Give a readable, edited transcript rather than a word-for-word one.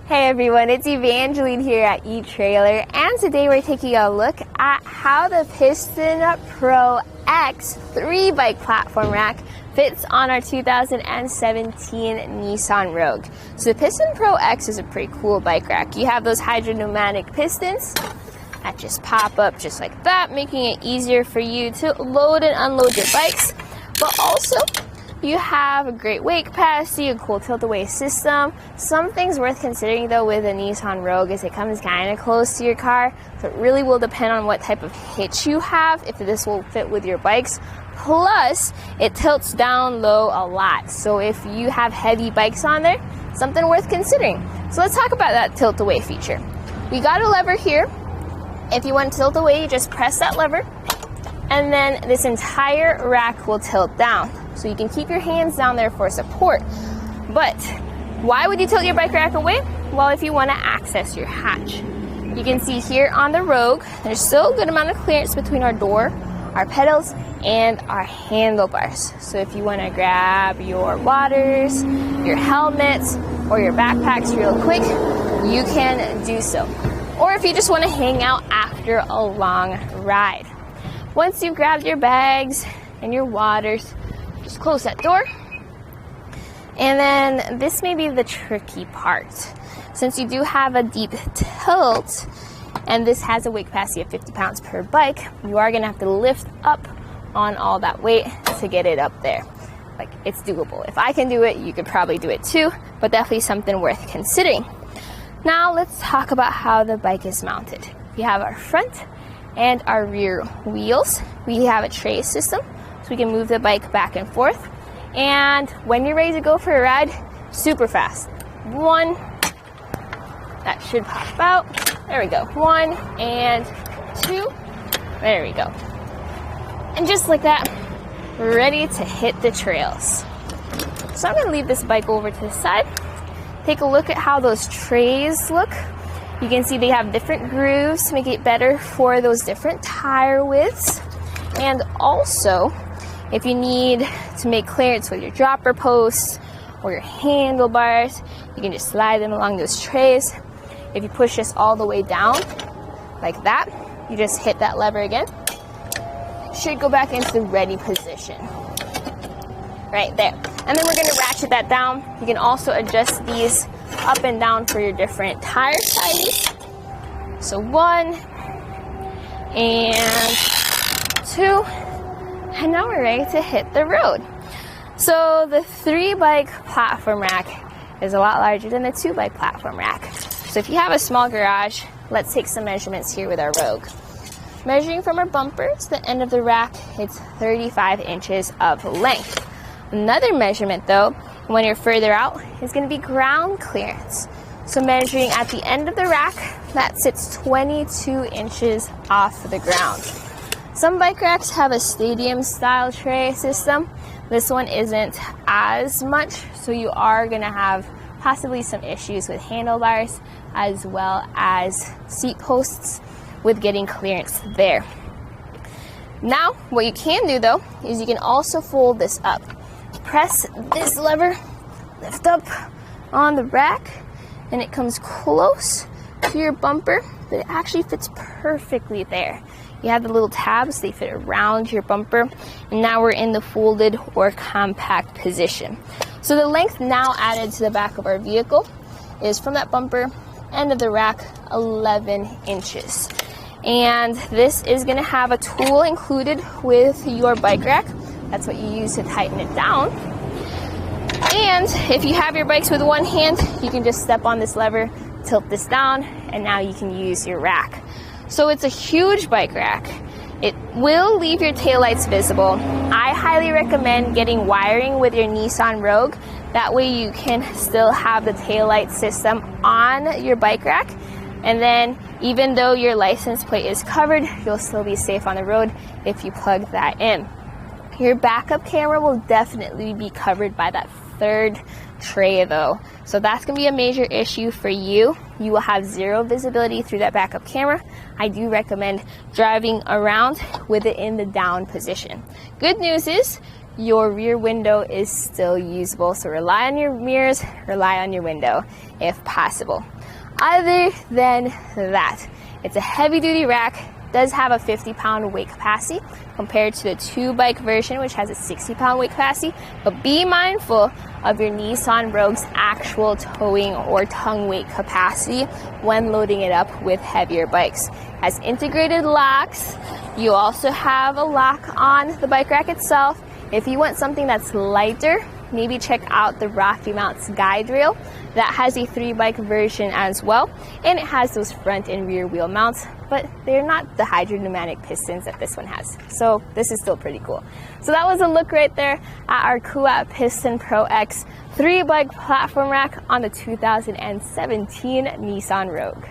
Hey everyone, it's Evangeline here at etrailer, and today we're taking a look at how the Piston Pro X 3-bike platform rack fits on our 2017 Nissan Rogue. So the Piston Pro X is a pretty cool bike rack. You have those hydropneumatic pistons that just pop up just like that, making it easier for you to load and unload your bikes, but also you have a great weight capacity, a cool tilt-away system. Some things worth considering though with a Nissan Rogue is it comes kind of close to your car, so it really will depend on what type of hitch you have, if this will fit with your bikes. Plus, it tilts down low a lot, so if you have heavy bikes on there, something worth considering. So let's talk about that tilt-away feature. We got a lever here. If you want to tilt away, you just press that lever, and then this entire rack will tilt down. So you can keep your hands down there for support. But why would you tilt your bike rack away? Well, if you want to access your hatch. You can see here on the Rogue, there's still a good amount of clearance between our door, our pedals, and our handlebars. So if you want to grab your waters, your helmets, or your backpacks real quick, you can do so. Or if you just want to hang out after a long ride. Once you've grabbed your bags and your waters, just close that door. And then this may be the tricky part. Since you do have a deep tilt, and this has a weight capacity of 50 pounds per bike, you are gonna have to lift up on all that weight to get it up there. Like, it's doable. If I can do it, you could probably do it too, but definitely something worth considering. Now let's talk about how the bike is mounted. We have our front and our rear wheels. We have a tray system, so we can move the bike back and forth. And when you're ready to go for a ride, super fast. One, that should pop out. There we go. One and two. There we go. And just like that, ready to hit the trails. So I'm gonna leave this bike over to the side. Take a look at how those trays look. You can see they have different grooves to make it better for those different tire widths. And also, if you need to make clearance with your dropper posts or your handlebars, you can just slide them along those trays. If you push this all the way down, like that, you just hit that lever again. It should go back into the ready position. Right there. And then we're going to ratchet that down. You can also adjust these up and down for your different tire sizes. So one and two. And now we're ready to hit the road. So the 3-bike platform rack is a lot larger than the 2-bike platform rack. So if you have a small garage, let's take some measurements here with our Rogue. Measuring from our bumper to the end of the rack, it's 35 inches of length. Another measurement though, when you're further out, is going to be ground clearance. So measuring at the end of the rack, that sits 22 inches off the ground. Some bike racks have a stadium style tray system. This one isn't as much, so you are going to have possibly some issues with handlebars as well as seat posts with getting clearance there. Now, what you can do though, is you can also fold this up. Press this lever, lift up on the rack, and it comes close to your bumper, but it actually fits perfectly there. You have the little tabs, they fit around your bumper, and now we're in the folded or compact position. So the length now added to the back of our vehicle is from that bumper end of the rack, 11 inches. And this is going to have a tool included with your bike rack. That's what you use to tighten it down. And if you have your bikes with one hand, you can just step on this lever, tilt this down, and now you can use your rack. So it's a huge bike rack. It will leave your taillights visible. I highly recommend getting wiring with your Nissan Rogue. That way you can still have the taillight system on your bike rack. And then even though your license plate is covered, you'll still be safe on the road if you plug that in. Your backup camera will definitely be covered by that third tray though. So that's going to be a major issue for you. You will have zero visibility through that backup camera. I do recommend driving around with it in the down position. Good news is your rear window is still usable. So rely on your mirrors, rely on your window if possible. Other than that, it's a heavy duty rack, does have a 50-pound weight capacity compared to the 2-bike version, which has a 60-pound weight capacity. But be mindful of your Nissan Rogue's actual towing or tongue weight capacity when loading it up with heavier bikes. It has integrated locks. You also have a lock on the bike rack itself. If you want something that's lighter, maybe check out the Rocky Mounts guide rail. That has a 3-bike version as well, and it has those front and rear wheel mounts, but they're not the hydropneumatic pistons that this one has. So this is still pretty cool. So that was a look right there at our Kuat Piston Pro X 3-bike platform rack on the 2017 Nissan Rogue.